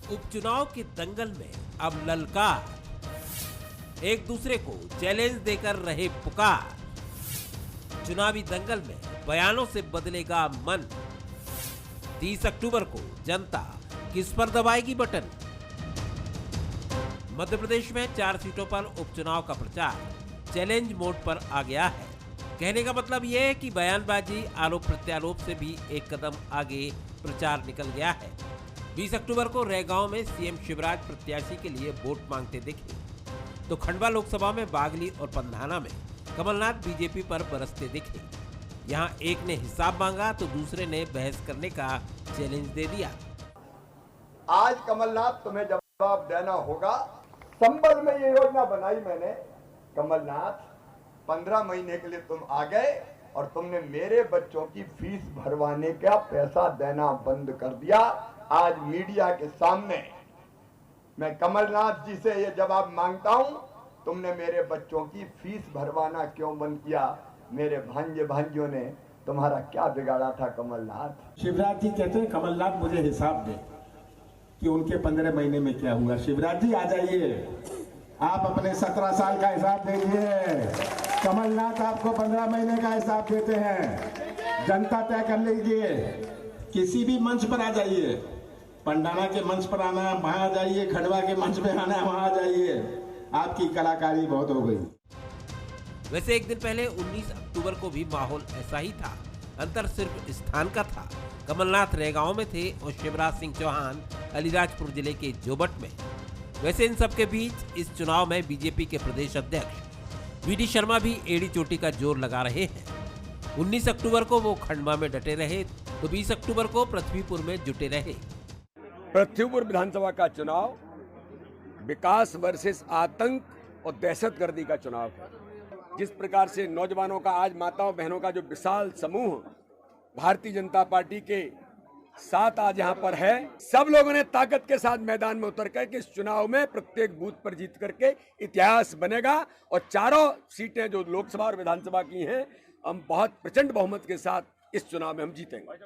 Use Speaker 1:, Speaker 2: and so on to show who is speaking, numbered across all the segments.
Speaker 1: उपचुनाव के दंगल में अब ललकार, एक दूसरे को चैलेंज देकर रहे पुकार। चुनावी दंगल में बयानों से बदलेगा मन। 30 अक्टूबर को जनता किस पर दबाएगी बटन। मध्य प्रदेश में 4 सीटों पर उपचुनाव का प्रचार चैलेंज मोड पर आ गया है। कहने का मतलब यह है कि बयानबाजी, आरोप प्रत्यारोप से भी एक कदम आगे प्रचार निकल गया है। 20 अक्टूबर को रैगांव में सीएम शिवराज प्रत्याशी के लिए वोट मांगते दिखे, तो खंडवा लोकसभा में बागली और पंधाना में कमलनाथ बीजेपी पर बरसते दिखे। यहां एक ने हिसाब मांगा तो दूसरे ने बहस करने का चैलेंज दे दिया।
Speaker 2: आज कमलनाथ तुम्हें जवाब देना होगा। संबल में ये योजना बनाई मैंने। कमलनाथ 15 महीने के लिए तुम आ गए और तुमने मेरे बच्चों की फीस भरवाने का पैसा देना बंद कर दिया। आज मीडिया के सामने मैं कमलनाथ जी से ये जवाब मांगता हूं, तुमने मेरे बच्चों की फीस भरवाना क्यों बंद किया? मेरे भांजे भांजियों ने तुम्हारा क्या बिगाड़ा था कमलनाथ?
Speaker 3: शिवराज जी कहते हैं कमलनाथ मुझे हिसाब दे कि उनके 15 महीने में क्या हुआ। शिवराज जी आ जाइए, आप अपने 17 साल का हिसाब दीजिए। कमलनाथ आपको 15 महीने का हिसाब देते हैं। जनता तय कर लीजिए। किसी भी मंच पर आ जाइए, पंडाना के मंच पर आना है वहां आ जाइए, खंडवा के मंच पे आना है वहां आ जाइए। आपकी कलाकारी बहुत हो गई।
Speaker 1: वैसे एक दिन पहले 19 अक्टूबर को भी माहौल ऐसा ही था। अंतर सिर्फ स्थान का था। कमलनाथ रैगांव में थे और शिवराज सिंह चौहान अलीराजपुर जिले के जोबट में। वैसे इन सबके बीच इस चुनाव में बीजेपी के प्रदेश अध्यक्ष वीडी शर्मा भी एड़ी चोटी का जोर लगा रहे हैं। 19 अक्टूबर को वो खंडवा में डटे रहे तो 20 अक्टूबर को पृथ्वीपुर में जुटे रहे।
Speaker 4: पृथ्वीपुर विधानसभा का चुनाव विकास वर्सेस आतंक और दहशतगर्दी का चुनाव है। जिस प्रकार से नौजवानों का, आज माताओं बहनों का जो विशाल समूह भारतीय जनता पार्टी के साथ आज यहाँ पर है, सब लोगों ने ताकत के साथ मैदान में उतर कर के इस चुनाव में प्रत्येक बूथ पर जीत करके इतिहास बनेगा और चारों सीटें जो लोकसभा और विधानसभा की हैं, हम बहुत प्रचंड बहुमत के साथ इस चुनाव में हम जीतेंगे।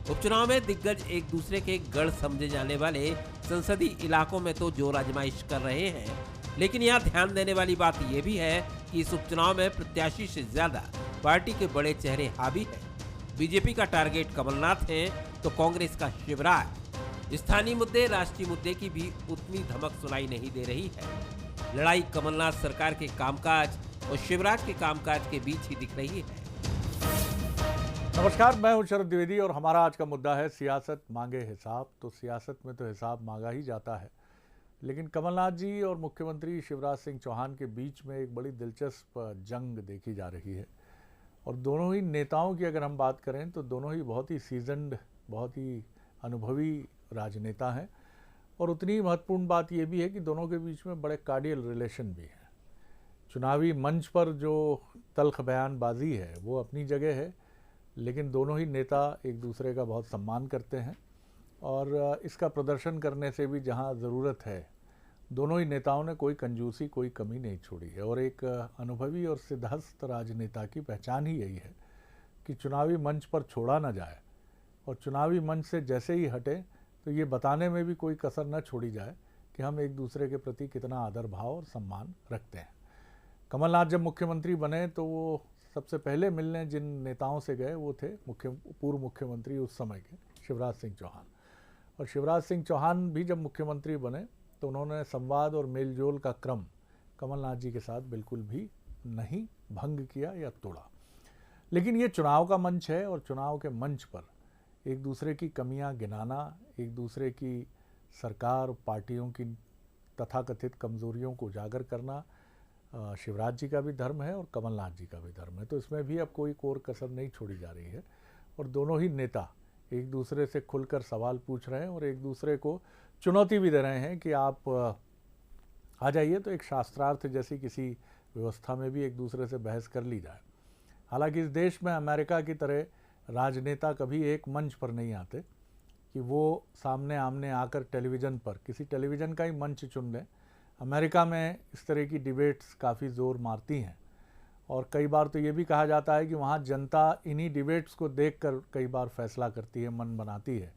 Speaker 1: उपचुनाव में दिग्गज एक दूसरे के गढ़ समझे जाने वाले संसदीय इलाकों में तो जोर आजमाइश कर रहे हैं, लेकिन यहाँ ध्यान देने वाली बात यह भी है कि इस उपचुनाव में प्रत्याशी से ज्यादा पार्टी के बड़े चेहरे हावी हैं। बीजेपी का टारगेट कमलनाथ है तो कांग्रेस का शिवराज। स्थानीय मुद्दे, राष्ट्रीय मुद्दे की भी उतनी धमक सुनाई नहीं दे रही है। लड़ाई कमलनाथ सरकार के कामकाज और शिवराज के कामकाज के बीच ही दिख रही है।
Speaker 5: नमस्कार, मैं हूं शरद द्विवेदी और हमारा आज का मुद्दा है सियासत मांगे हिसाब। तो सियासत में तो हिसाब मांगा ही जाता है, लेकिन कमलनाथ जी और मुख्यमंत्री शिवराज सिंह चौहान के बीच में एक बड़ी दिलचस्प जंग देखी जा रही है। और दोनों ही नेताओं की अगर हम बात करें तो दोनों ही बहुत ही सीजन्ड, बहुत ही अनुभवी राजनेता हैं। और उतनी ही महत्वपूर्ण बात यह भी है कि दोनों के बीच में बड़े कार्डियल रिलेशन भी हैं। चुनावी मंच पर जो तल्ख बयानबाजी है वो अपनी जगह है, लेकिन दोनों ही नेता एक दूसरे का बहुत सम्मान करते हैं और इसका प्रदर्शन करने से भी जहां ज़रूरत है, दोनों ही नेताओं ने कोई कंजूसी, कोई कमी नहीं छोड़ी है। और एक अनुभवी और सिद्धहस्त राजनेता की पहचान ही यही है कि चुनावी मंच पर छोड़ा ना जाए और चुनावी मंच से जैसे ही हटे तो ये बताने में भी कोई कसर न छोड़ी जाए कि हम एक दूसरे के प्रति कितना आदर भाव और सम्मान रखते हैं। कमलनाथ जब मुख्यमंत्री बने तो वो सबसे पहले मिलने जिन नेताओं से गए वो थे पूर्व मुख्यमंत्री उस समय के शिवराज सिंह चौहान। और शिवराज सिंह चौहान भी जब मुख्यमंत्री बने तो उन्होंने संवाद और मेलजोल का क्रम कमलनाथ जी के साथ बिल्कुल भी नहीं भंग किया या तोड़ा। लेकिन ये चुनाव का मंच है और चुनाव के मंच पर एक दूसरे की कमियां गिनाना, एक दूसरे की सरकार, पार्टियों की तथाकथित कमजोरियों को उजागर करना शिवराज जी का भी धर्म है और कमलनाथ जी का भी धर्म है। तो इसमें भी अब कोई कोर कसर नहीं छोड़ी जा रही है और दोनों ही नेता एक दूसरे से खुलकर सवाल पूछ रहे हैं और एक दूसरे को चुनौती भी दे रहे हैं कि आप आ जाइए तो एक शास्त्रार्थ जैसी किसी व्यवस्था में भी एक दूसरे से बहस कर ली जाए। हालांकि इस देश में अमेरिका की तरह राजनेता कभी एक मंच पर नहीं आते कि वो सामने आमने आकर टेलीविज़न पर किसी टेलीविज़न का ही मंच चुन लें। अमेरिका में इस तरह की डिबेट्स काफ़ी ज़ोर मारती हैं और कई बार तो ये भी कहा जाता है कि वहाँ जनता इन्हीं डिबेट्स को देखकर कई बार फैसला करती है, मन बनाती है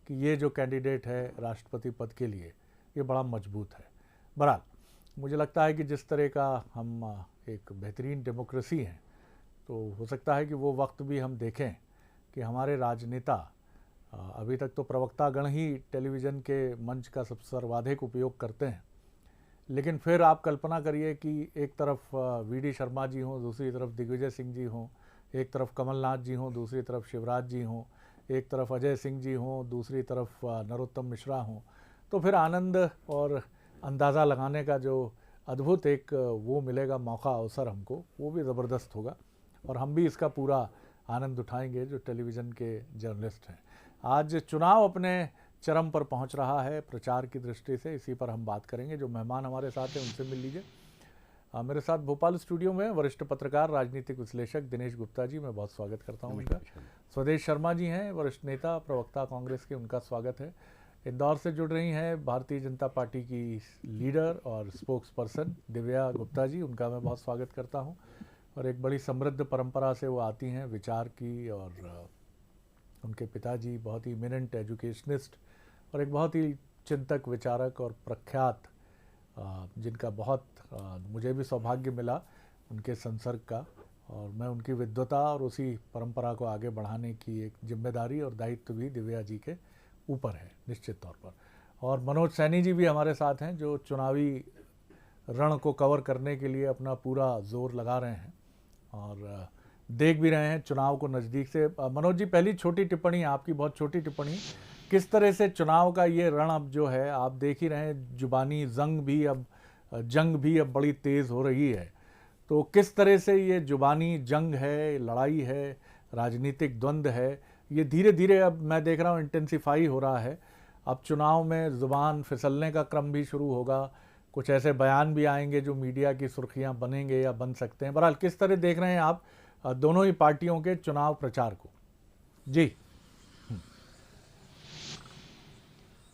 Speaker 5: कि ये जो कैंडिडेट है राष्ट्रपति पद के लिए ये बड़ा मजबूत है। बहरहाल मुझे लगता है कि जिस तरह का हम एक बेहतरीन डेमोक्रेसी हैं, तो हो सकता है कि वो वक्त भी हम देखें कि हमारे राजनेता अभी तक तो प्रवक्तागण ही टेलीविज़न के मंच का सबसे सर्वाधिक उपयोग करते हैं, लेकिन फिर आप कल्पना करिए कि एक तरफ वी.डी. शर्मा जी हों, दूसरी तरफ दिग्विजय सिंह जी हों, एक तरफ कमलनाथ जी हों, दूसरी तरफ शिवराज जी हों, एक तरफ अजय सिंह जी हों, दूसरी तरफ नरोत्तम मिश्रा हों, तो फिर आनंद और अंदाज़ा लगाने का जो अद्भुत एक वो मिलेगा मौका, अवसर हमको, वो भी ज़बरदस्त होगा और हम भी इसका पूरा आनंद उठाएंगे जो टेलीविज़न के जर्नलिस्ट हैं। आज चुनाव अपने चरम पर पहुंच रहा है प्रचार की दृष्टि से, इसी पर हम बात करेंगे। जो मेहमान हमारे साथ हैं उनसे मिल लीजिए। मेरे साथ भोपाल स्टूडियो में वरिष्ठ पत्रकार, राजनीतिक विश्लेषक दिनेश गुप्ता जी, मैं बहुत स्वागत करता हूं उनका। स्वदेश शर्मा जी हैं, वरिष्ठ नेता, प्रवक्ता कांग्रेस के, उनका स्वागत है। इंदौर से जुड़ रही हैं भारतीय जनता पार्टी की लीडर और स्पोक्स पर्सन दिव्या गुप्ता जी, उनका मैं बहुत स्वागत करता हूँ। और एक बड़ी समृद्ध परंपरा से वो आती हैं विचार की, और उनके पिताजी बहुत ही इमिनेंट एजुकेशनिस्ट और एक बहुत ही चिंतक, विचारक और प्रख्यात, जिनका बहुत मुझे भी सौभाग्य मिला उनके संसर्ग का, और मैं उनकी विद्वता और उसी परंपरा को आगे बढ़ाने की एक जिम्मेदारी और दायित्व भी दिव्या जी के ऊपर है निश्चित तौर पर। और मनोज सैनी जी भी हमारे साथ हैं जो चुनावी रण को कवर करने के लिए अपना पूरा जोर लगा रहे हैं और देख भी रहे हैं चुनाव को नज़दीक से। मनोज जी, पहली छोटी टिप्पणी आपकी, बहुत छोटी टिप्पणी, किस तरह से चुनाव का ये रण अब जो है आप देख ही रहे हैं, जुबानी जंग भी अब बड़ी तेज़ हो रही है, तो किस तरह से ये जुबानी जंग है, लड़ाई है, राजनीतिक द्वंद्व है, ये धीरे धीरे अब मैं देख रहा हूँ इंटेंसिफाई हो रहा है। अब चुनाव में ज़ुबान फिसलने का क्रम भी शुरू होगा, कुछ ऐसे बयान भी आएंगे जो मीडिया की सुर्खियाँ बनेंगे या बन सकते हैं। बहरहाल किस तरह देख रहे हैं आप दोनों ही पार्टियों के चुनाव प्रचार को? जी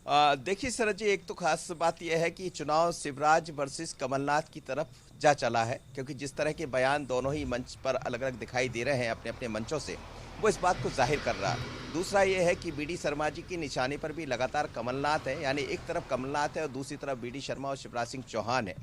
Speaker 6: देखिए शरद जी, एक तो खास बात यह है कि चुनाव शिवराज वर्सेस कमलनाथ की तरफ जा चला है, क्योंकि जिस तरह के बयान दोनों ही मंच पर अलग अलग दिखाई दे रहे हैं अपने अपने मंचों से, वो इस बात को जाहिर कर रहा है। दूसरा ये है कि वी.डी. शर्मा जी की निशाने पर भी लगातार कमलनाथ है, यानी एक तरफ कमलनाथ है और दूसरी तरफ वी.डी. शर्मा और शिवराज सिंह चौहान है।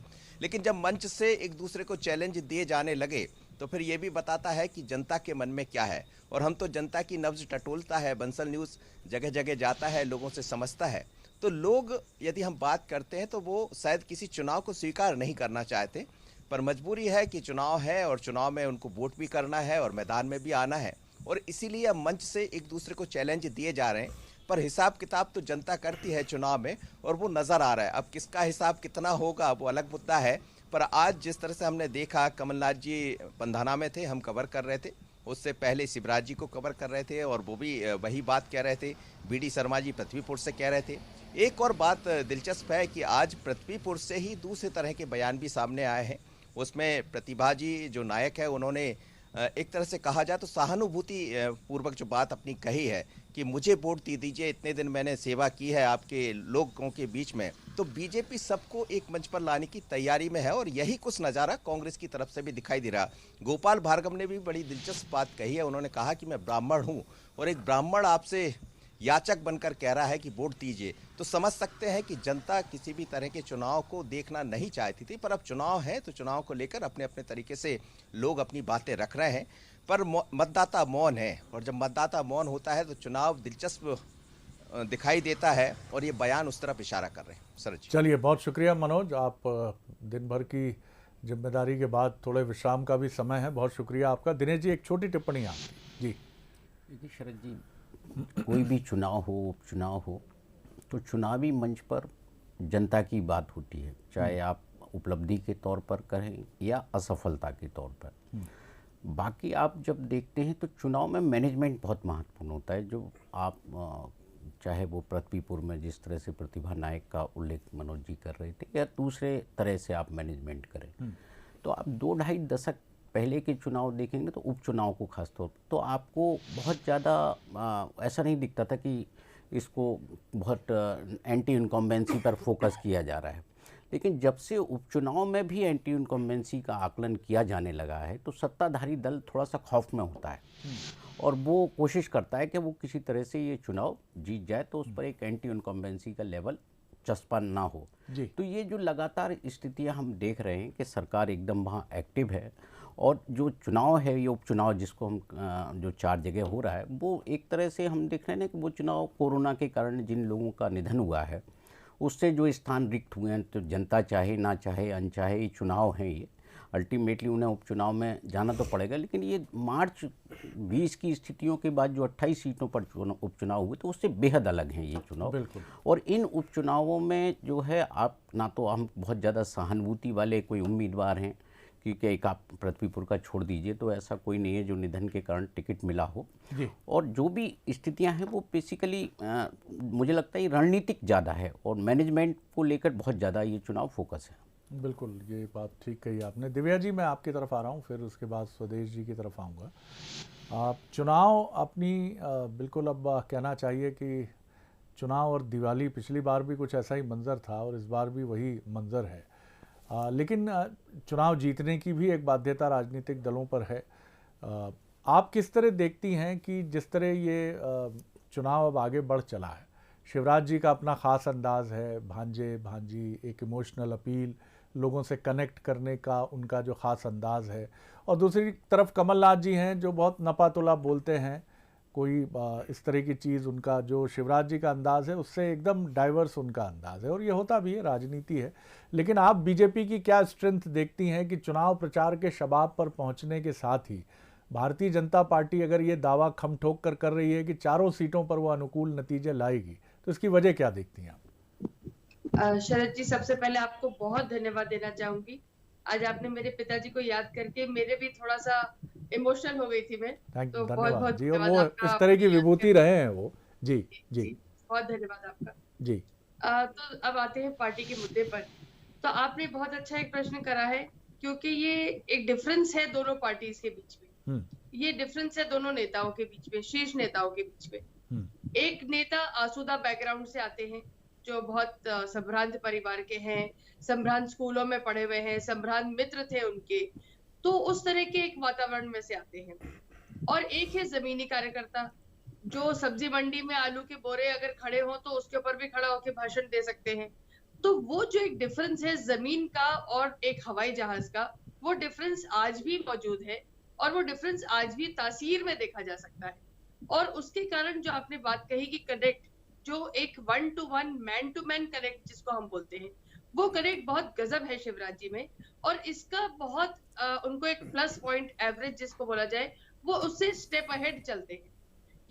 Speaker 6: लेकिन जब मंच से एक दूसरे को चैलेंज दिए जाने लगे तो फिर ये भी बताता है कि जनता के मन में क्या है, और हम तो जनता की नब्ज टटोलता है, बंसल न्यूज़ जगह जगह जाता है, लोगों से समझता है, तो लोग यदि हम बात करते हैं तो वो शायद किसी चुनाव को स्वीकार नहीं करना चाहते, पर मजबूरी है कि चुनाव है और चुनाव में उनको वोट भी करना है और मैदान में भी आना है, और इसीलिए अब मंच से एक दूसरे को चैलेंज दिए जा रहे हैं। पर हिसाब किताब तो जनता करती है चुनाव में, और वो नज़र आ रहा है। अब किसका हिसाब कितना होगा वो अलग मुद्दा है, पर आज जिस तरह से हमने देखा, कमलनाथ जी पंधाना में थे, हम कवर कर रहे थे, उससे पहले शिवराज जी को कवर कर रहे थे और वो भी वही बात कह रहे थे, वी.डी. शर्मा जी पृथ्वीपुर से कह रहे थे। एक और बात दिलचस्प है कि आज पृथ्वीपुर से ही दूसरे तरह के बयान भी सामने आए हैं। उसमें प्रतिभा जी जो नायक है, उन्होंने एक तरह से कहा जाए तो सहानुभूति पूर्वक जो बात अपनी कही है कि मुझे वोट दीजिए, इतने दिन मैंने सेवा की है आपके लोगों के बीच में। तो बीजेपी सबको एक मंच पर लाने की तैयारी में है, और यही कुछ नज़ारा कांग्रेस की तरफ से भी दिखाई दे रहा। गोपाल भार्गव ने भी बड़ी दिलचस्प बात कही है, उन्होंने कहा कि मैं ब्राह्मण हूँ और एक ब्राह्मण आपसे याचक बनकर कह रहा है कि वोट दीजिए, तो समझ सकते हैं कि जनता किसी भी तरह के चुनाव को देखना नहीं चाहती थी। पर अब चुनाव है तो चुनाव को लेकर अपने अपने तरीके से लोग अपनी बातें रख रहे हैं, पर मतदाता मौन है, और जब मतदाता मौन होता है तो चुनाव दिलचस्प दिखाई देता है, और ये बयान उस तरफ इशारा कर रहे हैं। सर जी, चलिए,
Speaker 5: बहुत शुक्रिया मनोज, आप दिन भर की जिम्मेदारी के बाद थोड़े विश्राम का भी समय है, बहुत शुक्रिया आपका। दिनेश जी, एक छोटी टिप्पणी आपकी। जी
Speaker 7: देखिए शरद जी, कोई भी चुनाव हो, उपचुनाव हो, तो चुनावी मंच पर जनता की बात होती है, चाहे आप उपलब्धि के तौर पर करें या असफलता के तौर पर। बाकी आप जब देखते हैं तो चुनाव में मैनेजमेंट बहुत महत्वपूर्ण होता है। जो आप चाहे वो पृथ्वीपुर में जिस तरह से प्रतिभा नायक का उल्लेख मनोज जी कर रहे थे, या दूसरे तरह से आप मैनेजमेंट करें, तो आप 2-2.5 दशक पहले के चुनाव देखेंगे तो उपचुनाव को खासतौर पर तो आपको बहुत ज़्यादा ऐसा नहीं दिखता था कि इसको बहुत एंटी इनकम्बेंसी पर फोकस किया जा रहा है। लेकिन जब से उपचुनाव में भी एंटी इनकम्बेंसी का आकलन किया जाने लगा है तो सत्ताधारी दल थोड़ा सा खौफ में होता है, और वो कोशिश करता है कि वो किसी तरह से ये चुनाव जीत जाए, तो उस पर एक एंटी इनकम्बेंसी का लेवल चस्पा ना हो। तो ये जो लगातार स्थितियां हम देख रहे हैं कि सरकार एकदम वहाँ एक्टिव है, और जो चुनाव है, ये उपचुनाव जिसको हम जो 4 जगह हो रहा है, वो एक तरह से हम देख रहे हैं कि वो चुनाव कोरोना के कारण जिन लोगों का निधन हुआ है उससे जो स्थान रिक्त हुए हैं, तो जनता चाहे ना चाहे अनचाहे ये चुनाव हैं, ये अल्टीमेटली उन्हें उपचुनाव में जाना तो पड़ेगा। लेकिन ये मार्च 20 की स्थितियों के बाद जो 28 सीटों पर उपचुनाव हुए, तो उससे बेहद अलग हैं ये चुनाव।
Speaker 5: बिल्कुल।
Speaker 7: और इन उपचुनावों में जो है, आप ना तो हम बहुत ज़्यादा सहानुभूति वाले कोई उम्मीदवार हैं, क्योंकि एक आप पृथ्वीपुर का छोड़ दीजिए तो ऐसा कोई नहीं है जो निधन के कारण टिकट मिला हो
Speaker 5: जी।
Speaker 7: और जो भी स्थितियां हैं वो बेसिकली मुझे लगता है रणनीतिक ज़्यादा है, और मैनेजमेंट को लेकर बहुत ज़्यादा ये चुनाव फोकस है।
Speaker 5: बिल्कुल, ये बात ठीक कही आपने। दिव्या जी, मैं आपकी तरफ आ रहा हूँ, फिर उसके बाद स्वदेश जी की तरफ आऊँगा। आप चुनाव अपनी बिल्कुल अब कहना चाहिए कि चुनाव और दिवाली, पिछली बार भी कुछ ऐसा ही मंज़र था और इस बार भी वही मंज़र है। लेकिन चुनाव जीतने की भी एक बाध्यता राजनीतिक दलों पर है। आप किस तरह देखती हैं कि जिस तरह ये चुनाव अब आगे बढ़ चला है, शिवराज जी का अपना ख़ास अंदाज़ है, भांजे भांजी, एक इमोशनल अपील, लोगों से कनेक्ट करने का उनका जो ख़ास अंदाज़ है, और दूसरी तरफ कमलनाथ जी हैं जो बहुत नपातुला बोलते हैं, कोई इस तरह की चीज़, उनका जो शिवराज जी का अंदाज़ है उससे एकदम डाइवर्स उनका अंदाज़ है, और ये होता भी है, राजनीति है। लेकिन आप बीजेपी की क्या स्ट्रेंथ देखती हैं कि चुनाव प्रचार के शबाब पर पहुंचने के साथ ही भारतीय जनता पार्टी अगर ये दावा खम ठोक कर रही है कि चारों सीटों पर वो अनुकूल नतीजे लाएगी, तो इसकी वजह क्या देखती हैं आप?
Speaker 8: शरद जी, सबसे पहले आपको बहुत धन्यवाद देना चाहूंगी। आज आपने मेरे पिताजी को याद करके मेरे भी थोड़ा सा इमोशनल हो गई थी मैं, तो बहुत बहुत
Speaker 5: जी, और वो इस तरह की विभूति रहे हैं वो। जी जी,
Speaker 8: बहुत धन्यवाद आपका
Speaker 5: जी।
Speaker 8: तो अब आते हैं पार्टी के मुद्दे पर। तो आपने बहुत अच्छा एक प्रश्न करा है, क्योंकि ये एक डिफरेंस है दोनों पार्टीज के बीच में। ये डिफरेंस है दोनों नेताओं के बीच में, शीर्ष नेताओं के बीच में। एक नेता आसूदा बैकग्राउंड से आते हैं, जो बहुत संभ्रांत परिवार के हैं, संभ्रांत स्कूलों में पढ़े हुए हैं, संभ्रांत मित्र थे उनके, तो उस तरह के एक वातावरण में से आते हैं। और एक है जमीनी कार्यकर्ता, जो सब्जी मंडी में आलू के बोरे अगर खड़े हो तो उसके ऊपर भी खड़ा होकर भाषण दे सकते हैं। तो वो जो एक डिफरेंस है जमीन का और एक हवाई जहाज का, वो डिफरेंस आज भी मौजूद है, और वो डिफरेंस आज भी तासीर में देखा जा सकता है। और उसके कारण जो आपने बात कही कि कनेक्ट, जो एक 1 to 1 man to man connect जिसको हम बोलते हैं, वो कनेक्ट बहुत गजब है शिवराज जी में। और इसका बहुत उनको एक प्लस पॉइंट एवरेज जिसको बोला जाए, वो उससे स्टेप अहेड चलते हैं।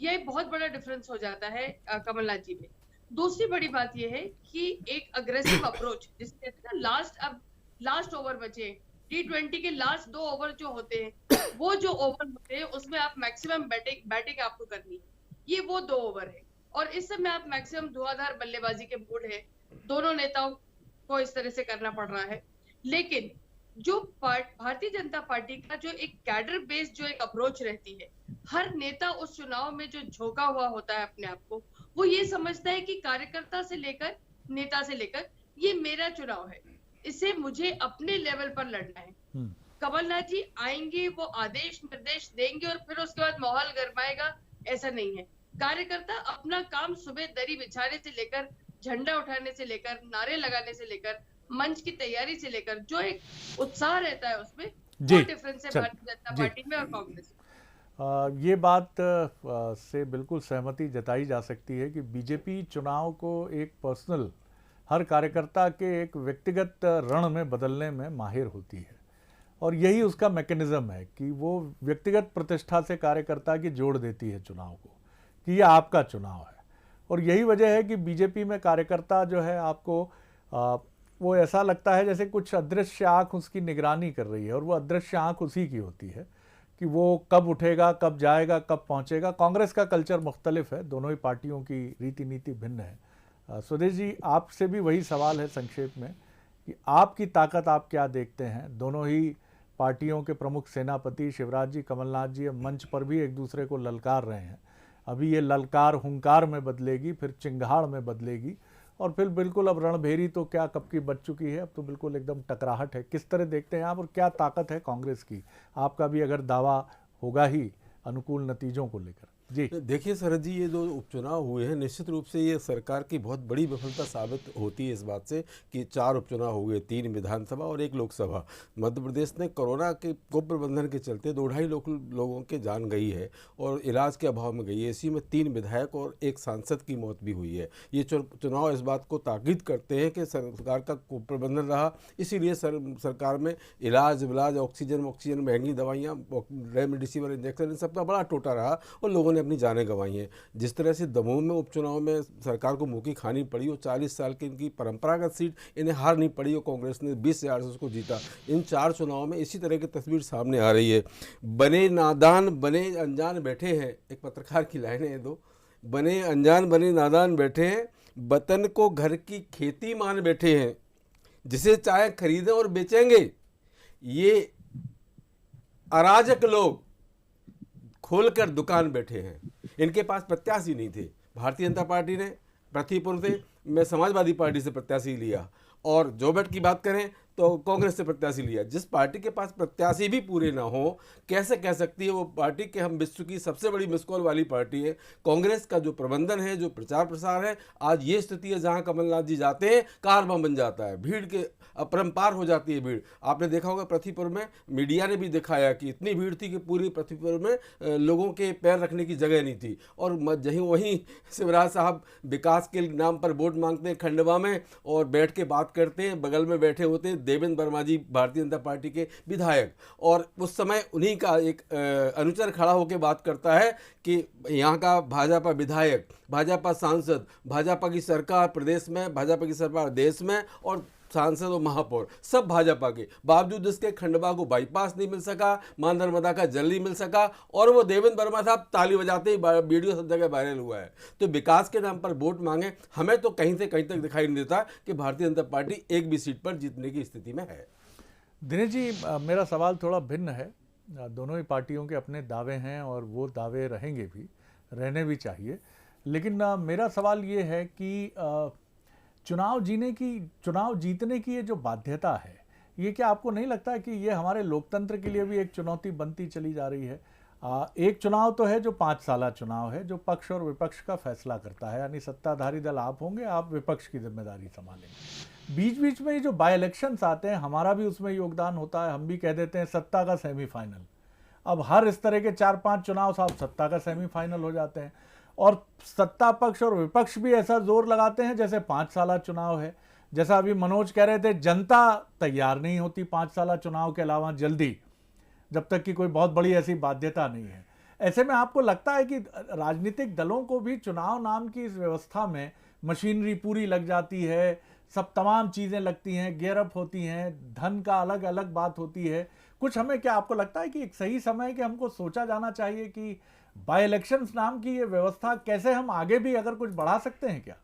Speaker 8: ये बहुत बड़ा डिफरेंस हो जाता है कमलनाथ जी में। दूसरी बड़ी बात यह है कि एक अग्रेसिव अप्रोच, जिसे कहते हैं ना, लास्ट ओवर बचे, T20 के लास्ट 2 ओवर जो होते हैं, वो जो ओवर होते हैं उसमें आप मैक्सिमम बैटिंग आपको करनी है। ये वो 2 ओवर है, और इस समय आप मैक्सिमम धुआंधार बल्लेबाजी के मूड है। दोनों नेताओं को इस तरह से करना पड़ रहा है। लेकिन जो भारतीय जनता पार्टी का जो एक कैडर बेस्ड जो एक अप्रोच रहती है, हर नेता उस चुनाव में जो झोंका हुआ होता है अपने आप को, वो ये समझता है कि कार्यकर्ता से लेकर नेता से लेकर ये मेरा चुनाव है, इसे मुझे अपने लेवल पर लड़ना है। कमलनाथ जी आएंगे, वो आदेश निर्देश देंगे और फिर उसके बाद माहौल गरमाएगा, ऐसा नहीं है। कार्यकर्ता अपना काम सुबह दरी बिछाने से लेकर, झंडा उठाने से लेकर, नारे लगाने से लेकर, मंच की तैयारी से लेकर, जो एक उत्साह रहता है उसमें, वो डिफरेंस है भारतीय जनता पार्टी में और कांग्रेस में।
Speaker 5: ये बात से बिल्कुल सहमति जताई जा सकती है कि बीजेपी चुनाव को एक पर्सनल, हर कार्यकर्ता के एक व्यक्तिगत रण में बदलने में माहिर होती है, और यही उसका मैकेनिज्म है कि वो व्यक्तिगत प्रतिष्ठा से कार्यकर्ता की जोड़ देती है चुनाव को, कि ये आपका चुनाव है। और यही वजह है कि बीजेपी में कार्यकर्ता जो है, आपको वो ऐसा लगता है जैसे कुछ अदृश्य आँख उसकी निगरानी कर रही है, और वो अदृश्य आँख उसी की होती है कि वो कब उठेगा, कब जाएगा, कब पहुंचेगा। कांग्रेस का कल्चर मुख्तलिफ है, दोनों ही पार्टियों की रीति नीति भिन्न है। स्वदेश जी, आपसे भी वही सवाल है संक्षेप में कि आपकी ताकत आप क्या देखते हैं? दोनों ही पार्टियों के प्रमुख सेनापति शिवराज जी, कमलनाथ जी मंच पर भी एक दूसरे को ललकार रहे हैं। अभी ये ललकार हुंकार में बदलेगी, फिर चिंगाड़ में बदलेगी, और फिर बिल्कुल अब रणभेरी तो क्या कब की बच चुकी है, अब तो बिल्कुल एकदम टकराहट है। किस तरह देखते हैं आप, और क्या ताकत है कांग्रेस की? आपका भी अगर दावा होगा ही, अनुकूल नतीजों को लेकर। जी
Speaker 9: देखिए शरद जी, ये जो उपचुनाव हुए हैं निश्चित रूप से ये सरकार की बहुत बड़ी विफलता साबित होती है इस बात से कि 4 उपचुनाव हो गए, 3 विधानसभा और 1 लोकसभा। मध्य प्रदेश ने कोरोना के कुप्रबंधन के चलते 2-2.5 लोगों की जान गई है और इलाज के अभाव में गई है। इसी में 3 विधायक और 1 सांसद की मौत भी हुई है। ये चुनाव इस बात को ताकीद करते हैं कि सरकार का कुप्रबंधन रहा, इसीलिए सरकार में इलाज विलाज, ऑक्सीजन महंगी दवाइयाँ, रेमडेसिविर इंजेक्शन, इन सबका बड़ा टोटा रहा और लोगों ने अपनी जानें गंवाई हैं। जिस तरह से दमोह में उपचुनाव में सरकार को मुँह की खानी पड़ी और 40 साल की इनकी परंपरागत सीट इन्हें हार नहीं पड़ी और कांग्रेस ने 20,000 से उसको जीता। इन 4 चुनावों में इसी तरह की तस्वीर सामने आ रही है। बने नादान बने अनजान बैठे हैं, एक पत्रकार की लाइनें हैं 2, बने अनजान बने नादान बैठे हैं, वतन को घर की खेती मान बैठे हैं, जिसे चाहे खरीदें और बेचेंगे। ये अराजक लोग खोलकर दुकान बैठे हैं। इनके पास प्रत्याशी नहीं थे। भारतीय जनता पार्टी ने पृथ्वीपुर से, मैं समाजवादी पार्टी से प्रत्याशी लिया, और जोबेट की बात करें तो कांग्रेस से प्रत्याशी लिया। जिस पार्टी के पास प्रत्याशी भी पूरे ना हो, कैसे कह सकती है वो पार्टी के हम विश्व की सबसे बड़ी मिसकॉल वाली पार्टी है। कांग्रेस का जो प्रबंधन है, जो प्रचार प्रसार है, आज ये स्थिति है जहां कमलनाथ जी जाते हैं कारवां बन जाता है, भीड़ के अपरंपार हो जाती है भीड़। आपने देखा होगा पृथ्वीपुर में, मीडिया ने भी दिखाया कि इतनी भीड़ थी कि पूरी पृथ्वीपुर में लोगों के पैर रखने की जगह नहीं थी। और वहीं शिवराज साहब विकास के नाम पर वोट मांगते हैं खंडवा में और बैठ के बात करते हैं, बगल में बैठे होते हैं देवेंद्र वर्मा जी, भारतीय जनता पार्टी के विधायक, और उस समय उन्हीं का एक अनुचर खड़ा होकर बात करता है कि यहाँ का भाजपा विधायक, भाजपा सांसद, भाजपा की सरकार प्रदेश में, भाजपा की सरकार देश में, और सांसद और महापौर सब भाजपा के, बावजूद इसके खंडवा को बाईपास नहीं मिल सका, मां नर्मदा का जल नहीं मिल सका, और वो देवेंद्र वर्मा साहब ताली बजाते ही वीडियो सब जगह वायरल हुआ है। तो विकास के नाम पर वोट मांगे, हमें तो कहीं से कहीं तक दिखाई नहीं देता कि भारतीय जनता पार्टी एक भी सीट पर जीतने की स्थिति में है।
Speaker 5: दिनेश जी, मेरा सवाल थोड़ा भिन्न है। दोनों ही पार्टियों के अपने दावे हैं और वो दावे रहेंगे भी, रहने भी चाहिए। लेकिन मेरा सवाल ये है कि चुनाव जीतने की ये जो बाध्यता है, ये क्या आपको नहीं लगता कि ये हमारे लोकतंत्र के लिए भी एक चुनौती बनती चली जा रही है? एक चुनाव तो है जो 5 साला चुनाव है, जो पक्ष और विपक्ष का फैसला करता है, यानी सत्ताधारी दल आप होंगे, आप विपक्ष की जिम्मेदारी संभालेंगे। बीच बीच में ये जो बाई इलेक्शंस आते हैं, हमारा भी उसमें योगदान होता है। हम भी कह देते हैं सत्ता का सेमीफाइनल। अब हर इस तरह के 4-5 चुनाव साहब सत्ता का सेमीफाइनल हो जाते हैं, और सत्ता पक्ष और विपक्ष भी ऐसा जोर लगाते हैं जैसे 5 साला चुनाव है। जैसा अभी मनोज कह रहे थे, जनता तैयार नहीं होती 5 साला चुनाव के अलावा जल्दी, जब तक कि कोई बहुत बड़ी ऐसी बाध्यता नहीं है। ऐसे में आपको लगता है कि राजनीतिक दलों को भी चुनाव नाम की इस व्यवस्था में मशीनरी पूरी लग जाती है, सब तमाम चीज़ें लगती हैं, गेयरअप होती हैं, धन का अलग अलग बात होती है कुछ। हमें क्या आपको लगता है कि एक सही समय है कि हमको सोचा जाना चाहिए कि बाई इलेक्शंस नाम की ये व्यवस्था कैसे हम आगे भी अगर कुछ बढ़ा सकते हैं क्या?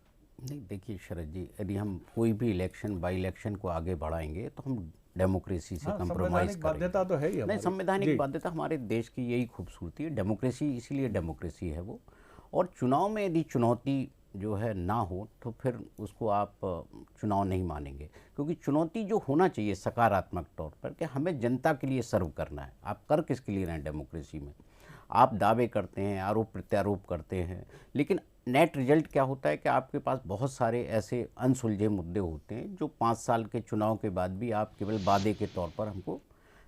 Speaker 7: नहीं, देखिए शरद जी, यदि हम कोई भी इलेक्शन बाई इलेक्शन को आगे बढ़ाएंगे तो हम डेमोक्रेसी से कंप्रोमाइज करेंगे।
Speaker 5: बाध्यता तो है ही
Speaker 7: नहीं, संवैधानिक बाध्यता हमारे देश की यही खूबसूरती है। डेमोक्रेसी इसीलिए डेमोक्रेसी है वो। और चुनाव में यदि चुनौती जो है ना हो तो फिर उसको आप चुनाव नहीं मानेंगे, क्योंकि चुनौती जो होना चाहिए सकारात्मक तौर पर कि हमें जनता के लिए सर्व करना है। आप कर किसके लिए रहे हैं डेमोक्रेसी में? आप दावे करते हैं, आरोप प्रत्यारोप करते हैं, लेकिन नेट रिजल्ट क्या होता है कि आपके पास बहुत सारे ऐसे अनसुलझे मुद्दे होते हैं जो 5 साल के चुनाव के बाद भी आप केवल वादे के तौर पर हमको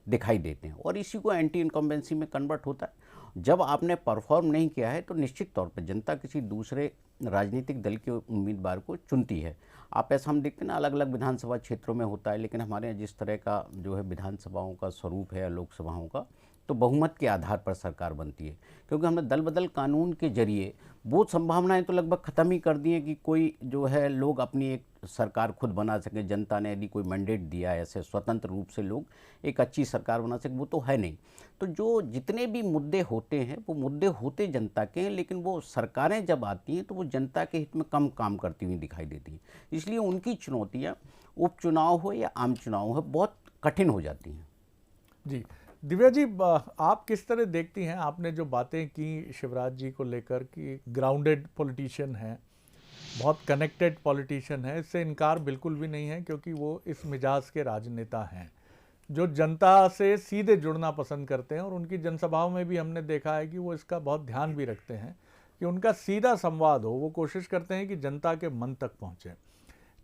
Speaker 7: दिखाई देते हैं, और इसी को एंटी इनकम्बेंसी में कन्वर्ट होता है। जब आपने परफॉर्म नहीं किया है तो निश्चित तौर पर जनता किसी दूसरे राजनीतिक दल के उम्मीदवार को चुनती है। आप ऐसा हम देखते हैं ना, अलग अलग विधानसभा क्षेत्रों में होता है, लेकिन हमारे यहाँ जिस तरह का जो है विधानसभाओं का स्वरूप है या लोकसभाओं का, तो बहुमत के आधार पर सरकार बनती है, क्योंकि हमने दल बदल कानून के जरिए वो संभावनाएं तो लगभग ख़त्म ही कर दी है कि कोई जो है लोग अपनी एक सरकार खुद बना सके। जनता ने यदि कोई मैंडेट दिया है ऐसे स्वतंत्र रूप से लोग एक अच्छी सरकार बना सके, वो तो है नहीं। तो जो जितने भी मुद्दे होते हैं वो मुद्दे होते जनता के हैं, लेकिन वो सरकारें जब आती हैं तो वो जनता के हित में कम काम करती हुई दिखाई देती हैं। इसलिए उनकी चुनौतियाँ उपचुनाव हो या आम चुनाव हो बहुत कठिन हो जाती हैं।
Speaker 5: जी दिव्या जी, आप किस तरह देखती हैं? आपने जो बातें की शिवराज जी को लेकर कि ग्राउंडेड पॉलिटिशियन हैं, बहुत कनेक्टेड पॉलिटिशियन है, इससे इनकार बिल्कुल भी नहीं है, क्योंकि वो इस मिजाज के राजनेता हैं जो जनता से सीधे जुड़ना पसंद करते हैं, और उनकी जनसभाओं में भी हमने देखा है कि वो इसका बहुत ध्यान भी रखते हैं कि उनका सीधा संवाद हो। वो कोशिश करते हैं कि जनता के मन तक पहुँचे।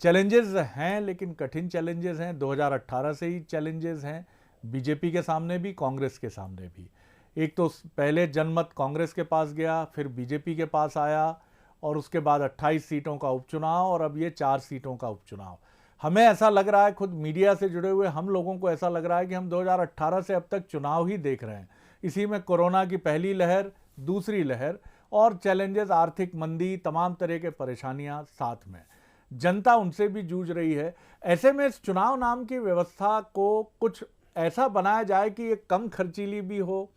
Speaker 5: चैलेंजेस हैं, लेकिन कठिन चैलेंजेस हैं। 2018 से ही चैलेंजेस हैं, बीजेपी के सामने भी, कांग्रेस के सामने भी। एक तो पहले जनमत कांग्रेस के पास गया, फिर बीजेपी के पास आया, और उसके बाद 28 सीटों का उपचुनाव, और अब ये 4 सीटों का उपचुनाव। हमें ऐसा लग रहा है, खुद मीडिया से जुड़े हुए हम लोगों को ऐसा लग रहा है कि हम 2018 से अब तक चुनाव ही देख रहे हैं। इसी में कोरोना की पहली लहर, दूसरी लहर, और चैलेंजेस, आर्थिक मंदी, तमाम तरह के परेशानियां साथ में, जनता उनसे भी जूझ रही है। ऐसे में इस चुनाव नाम की व्यवस्था को कुछ ऐसा बनाया जाए कि ये कम खर्चीली भी हो,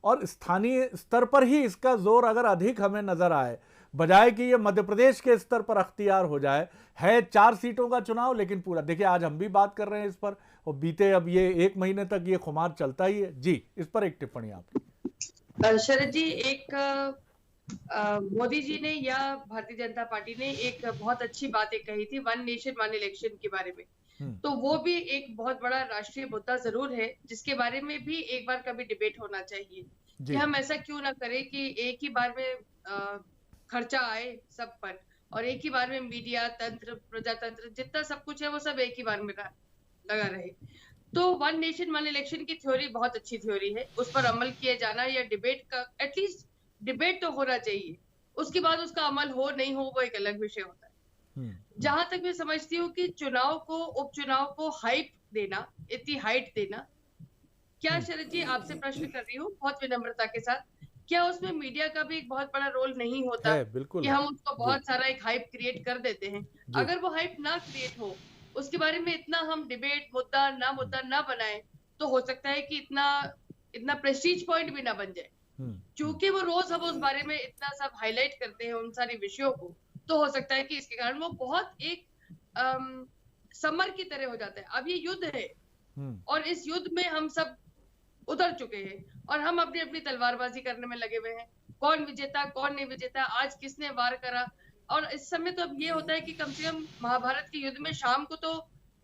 Speaker 5: और स्थानीय स्तर पर ही इसका जोर अगर अधिक हमें नजर आए, बजाय कि ये मध्य प्रदेश के स्तर पर अख्तियार हो जाए। है 4 सीटों का चुनाव, लेकिन पूरा देखिए, आज हम भी बात कर रहे हैं इस पर, और बीते अब ये 1 महीने तक ये खुमार चलता ही है। जी, इस पर एक टिप्पणी आपकी।
Speaker 8: शरद जी, एक मोदी जी ने या भारतीय जनता पार्टी ने एक बहुत अच्छी बात एक कही थी, 1 नेशन 1 इलेक्शन के बारे में। तो वो भी एक बहुत बड़ा राष्ट्रीय मुद्दा जरूर है, जिसके बारे में भी एक बार कभी डिबेट होना चाहिए कि हम ऐसा क्यों ना करें कि एक ही बार में खर्चा आए सब पर, और एक ही बार में मीडिया, तंत्र, प्रजातंत्र, जितना सब कुछ है वो सब एक ही बार में लगा रहे। तो 1 नेशन 1 इलेक्शन की थ्योरी बहुत अच्छी थ्योरी है, उस पर अमल किया जाना, या डिबेट का एटलीस्ट डिबेट तो होना चाहिए। उसके बाद उसका अमल हो नहीं हो वो एक अलग विषय होता है। जहां तक मैं समझती हूँ कि चुनाव को, उपचुनाव को हाइप देना, इतनी हाइट देना, क्या शरद जी आपसे प्रश्न कर रही हूँ बहुत विनम्रता के साथ, क्या उसमें मीडिया का भी एक बहुत बड़ा रोल नहीं होता
Speaker 5: है? बिल्कुल
Speaker 8: कि हम उसको बहुत सारा एक हाइप क्रिएट कर देते हैं। अगर वो हाइप ना क्रिएट हो, उसके बारे में इतना हम डिबेट, मुद्दा ना बनाए, तो हो सकता है कि इतना प्रेस्टीज पॉइंट भी ना बन जाए। क्योंकि वो रोज हम उस बारे में इतना सब हाईलाइट करते हैं उन सारी विषयों को, तो हो सकता है कि इसके कारण वो बहुत एक समर की तरह हो जाता है। अब ये युद्ध है, और इस युद्ध में हम सब उतर चुके हैं, और हम अपनी अपनी तलवारबाजी करने में लगे हुए हैं, कौन विजेता कौन नहीं विजेता, आज किसने वार करा। और इस समय तो अब ये होता है कि कम से कम महाभारत के युद्ध में शाम को तो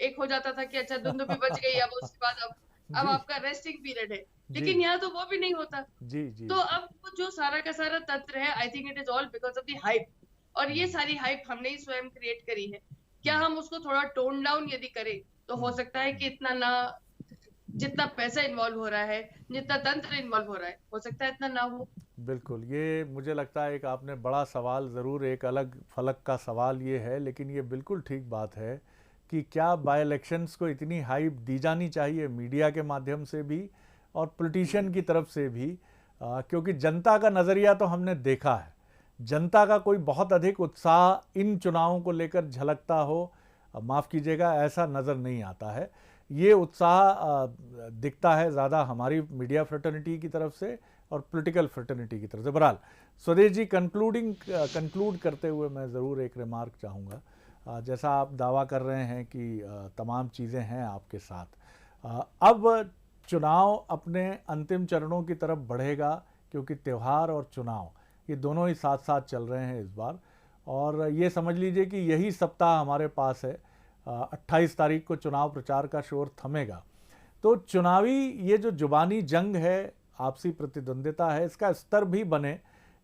Speaker 8: एक हो जाता था कि अच्छा दुंदुभी बच गई, अब उसके बाद अब आपका रेस्टिंग पीरियड है, लेकिन यहाँ तो वो भी नहीं होता। तो अब जो सारा का सारा तंत्र है, I think it is all because of the hype, और ये सारी हाइप हमने ही स्वयं क्रिएट करी है। क्या हम उसको थोड़ा टोन डाउन यदि करें, तो हो सकता है कि इतना ना, जितना पैसा इन्वॉल्व हो रहा है, जितना तंत्र इन्वॉल्व हो रहा है, हो सकता है इतना ना हो।
Speaker 5: बिल्कुल, ये मुझे लगता है एक आपने बड़ा सवाल, ज़रूर एक अलग फलक का सवाल ये है, लेकिन ये बिल्कुल ठीक बात है कि क्या बाय इलेक्शंस को इतनी हाइप दी जानी चाहिए मीडिया के माध्यम से भी और पॉलिटिशियन की तरफ से भी, क्योंकि जनता का नज़रिया तो हमने देखा है, जनता का कोई बहुत अधिक उत्साह इन चुनावों को लेकर झलकता हो, माफ़ कीजिएगा, ऐसा नज़र नहीं आता है। ये उत्साह दिखता है ज़्यादा हमारी मीडिया फ्रेटर्निटी की तरफ से और पॉलिटिकल फ्रेटर्निटी की तरफ से। बहरहाल स्वदेश जी, कंक्लूड करते हुए मैं ज़रूर एक रिमार्क चाहूँगा। जैसा आप दावा कर रहे हैं कि तमाम चीज़ें हैं आपके साथ, अब चुनाव अपने अंतिम चरणों की तरफ बढ़ेगा, क्योंकि त्यौहार और चुनाव ये दोनों ही साथ साथ चल रहे हैं इस बार, और ये समझ लीजिए कि यही सप्ताह हमारे पास है। 28 तारीख को चुनाव प्रचार का शोर थमेगा। तो चुनावी ये जो जुबानी जंग है, आपसी प्रतिद्वंदिता है, इसका स्तर भी बने,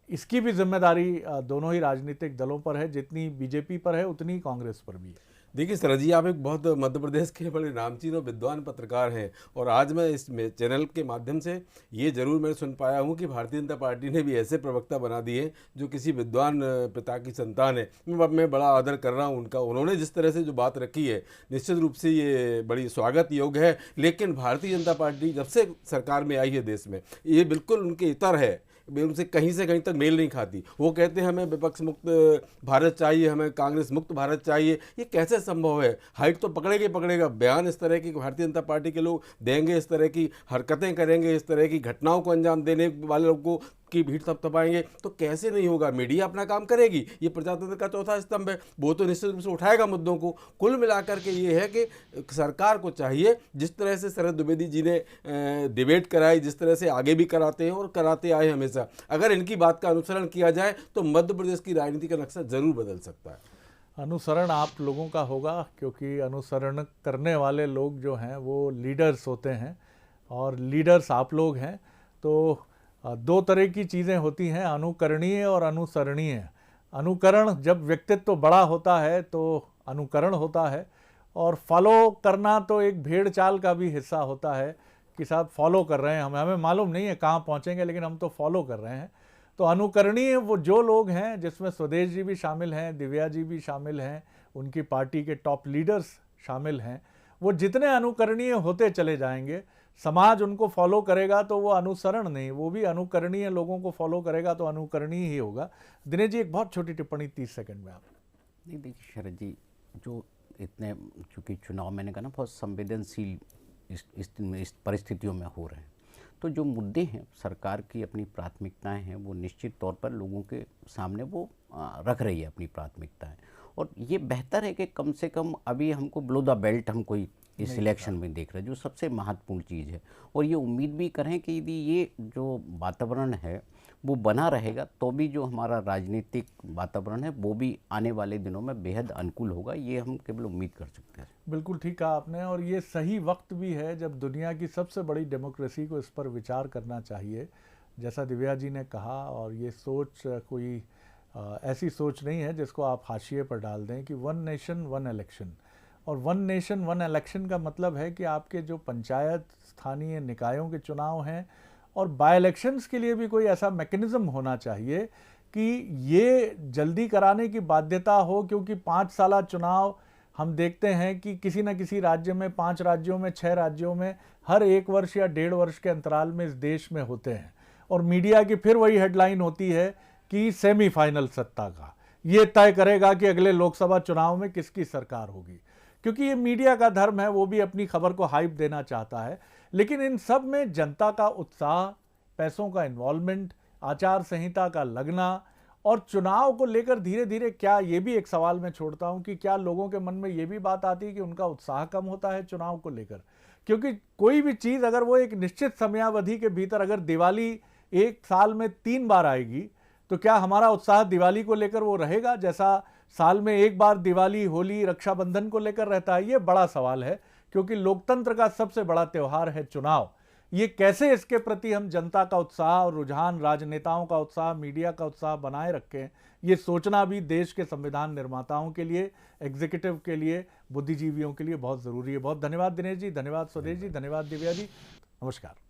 Speaker 5: इसकी भी जिम्मेदारी दोनों ही राजनीतिक दलों पर है, जितनी बीजेपी पर है उतनी कांग्रेस पर भी है।
Speaker 9: देखिए सरद जी, आप एक बहुत मध्य प्रदेश के बड़े नामचीन और विद्वान पत्रकार हैं, और आज मैं इस चैनल के माध्यम से ये जरूर मैं सुन पाया हूँ कि भारतीय जनता पार्टी ने भी ऐसे प्रवक्ता बना दिए जो किसी विद्वान पिता की संतान है। मैं बड़ा आदर कर रहा हूँ उनका, उन्होंने जिस तरह से जो बात रखी है निश्चित रूप से ये बड़ी स्वागत योग्य है। लेकिन भारतीय जनता पार्टी जब से सरकार में आई है देश में, ये बिल्कुल उनके इतर है, उनसे कहीं से कहीं तक मेल नहीं खाती। वो कहते हैं हमें विपक्ष मुक्त भारत चाहिए, हमें कांग्रेस मुक्त भारत चाहिए। ये कैसे संभव है? हाइट तो पकड़ेगा, बयान इस तरह की भारतीय जनता पार्टी के लोग देंगे, इस तरह की हरकतें करेंगे, इस तरह की घटनाओं को अंजाम देने वाले लोगों को की भीड़ थपथपाएंगे, तो कैसे नहीं होगा? मीडिया अपना काम करेगी, ये प्रजातंत्र का चौथा स्तंभ है, वो तो निश्चित रूप से उठाएगा मुद्दों को। कुल मिलाकर के ये है कि सरकार को चाहिए, जिस तरह से शरद द्विवेदी जी ने डिबेट कराई, जिस तरह से आगे भी कराते हैं और कराते आए हमेशा, अगर इनकी बात का अनुसरण किया जाए तो मध्य प्रदेश की राजनीति का नक्शा जरूर बदल सकता है।
Speaker 5: अनुसरण आप लोगों का होगा, क्योंकि अनुसरण करने वाले लोग जो हैं वो लीडर्स होते हैं और लीडर्स आप लोग हैं। तो दो तरह की चीज़ें होती हैं, अनुकरणीय और अनुसरणीय। अनुकरण जब व्यक्तित्व बड़ा होता है तो अनुकरण होता है, और फॉलो करना तो एक भेड़ चाल का भी हिस्सा होता है कि साहब फॉलो कर रहे हैं, हमें मालूम नहीं है कहाँ पहुँचेंगे लेकिन हम तो फॉलो कर रहे हैं। तो अनुकरणीय वो जो लोग हैं, जिसमें स्वदेश जी भी शामिल हैं, दिव्या जी भी शामिल हैं, उनकी पार्टी के टॉप लीडर्स शामिल हैं, वो जितने अनुकरणीय होते चले जाएंगे, समाज उनको फॉलो करेगा तो वो अनुसरण नहीं, वो भी अनुकरणीय लोगों को फॉलो करेगा तो अनुकरणीय ही होगा। दिनेश जी, एक बहुत छोटी टिप्पणी 30 सेकंड में आप।
Speaker 7: नहीं, देखिए शरद जी, जो इतने चूँकि चुनाव मैंने कहा ना बहुत संवेदनशील इस परिस्थितियों में हो रहे हैं, तो जो मुद्दे हैं सरकार की अपनी प्राथमिकताएं हैं वो निश्चित तौर पर लोगों के सामने वो रख रही है अपनी प्राथमिकताएं, और ये बेहतर है कि कम से कम अभी हमको बिलो द बेल्ट हम कोई इस इलेक्शन में देख रहे हैं, जो सबसे महत्वपूर्ण चीज़ है। और ये उम्मीद भी करें कि यदि ये जो वातावरण है वो बना रहेगा तो भी जो हमारा राजनीतिक वातावरण है वो भी आने वाले दिनों में बेहद अनुकूल होगा, ये हम केवल उम्मीद कर सकते हैं।
Speaker 5: बिल्कुल ठीक कहा आपने, और ये सही वक्त भी है जब दुनिया की सबसे बड़ी डेमोक्रेसी को इस पर विचार करना चाहिए, जैसा दिव्या जी ने कहा। और ये सोच कोई ऐसी सोच नहीं है जिसको आप हाशिए पर डाल दें कि वन नेशन वन इलेक्शन, और वन नेशन वन इलेक्शन का मतलब है कि आपके जो पंचायत स्थानीय निकायों के चुनाव हैं और बाय इलेक्शंस के लिए भी कोई ऐसा मैकेनिज्म होना चाहिए कि ये जल्दी कराने की बाध्यता हो, क्योंकि 5 साला चुनाव हम देखते हैं कि किसी न किसी राज्य में, 5 राज्यों में, 6 राज्यों में हर 1 वर्ष या 1.5 वर्ष के अंतराल में इस देश में होते हैं, और मीडिया की फिर वही हेडलाइन होती है कि सेमीफाइनल सत्ता का ये तय करेगा कि अगले लोकसभा चुनाव में किसकी सरकार होगी, क्योंकि ये मीडिया का धर्म है, वो भी अपनी खबर को हाइप देना चाहता है। लेकिन इन सब में जनता का उत्साह, पैसों का इन्वॉल्वमेंट, आचार संहिता का लगना और चुनाव को लेकर धीरे धीरे क्या, ये भी एक सवाल मैं छोड़ता हूं कि क्या लोगों के मन में ये भी बात आती है कि उनका उत्साह कम होता है चुनाव को लेकर, क्योंकि कोई भी चीज़ अगर वो एक निश्चित समयावधि के भीतर, अगर दिवाली 1 साल में 3 बार आएगी तो क्या हमारा उत्साह दिवाली को लेकर वो रहेगा जैसा साल में 1 बार दिवाली, होली, रक्षाबंधन को लेकर रहता है? ये बड़ा सवाल है, क्योंकि लोकतंत्र का सबसे बड़ा त्यौहार है चुनाव। ये कैसे इसके प्रति हम जनता का उत्साह और रुझान, राजनेताओं का उत्साह, मीडिया का उत्साह बनाए रखें, ये सोचना भी देश के संविधान निर्माताओं के लिए, एग्जीक्यूटिव के लिए, बुद्धिजीवियों के लिए बहुत ज़रूरी है। बहुत धन्यवाद दिनेश जी, धन्यवाद स्वदेश जी, धन्यवाद दिव्या जी, नमस्कार।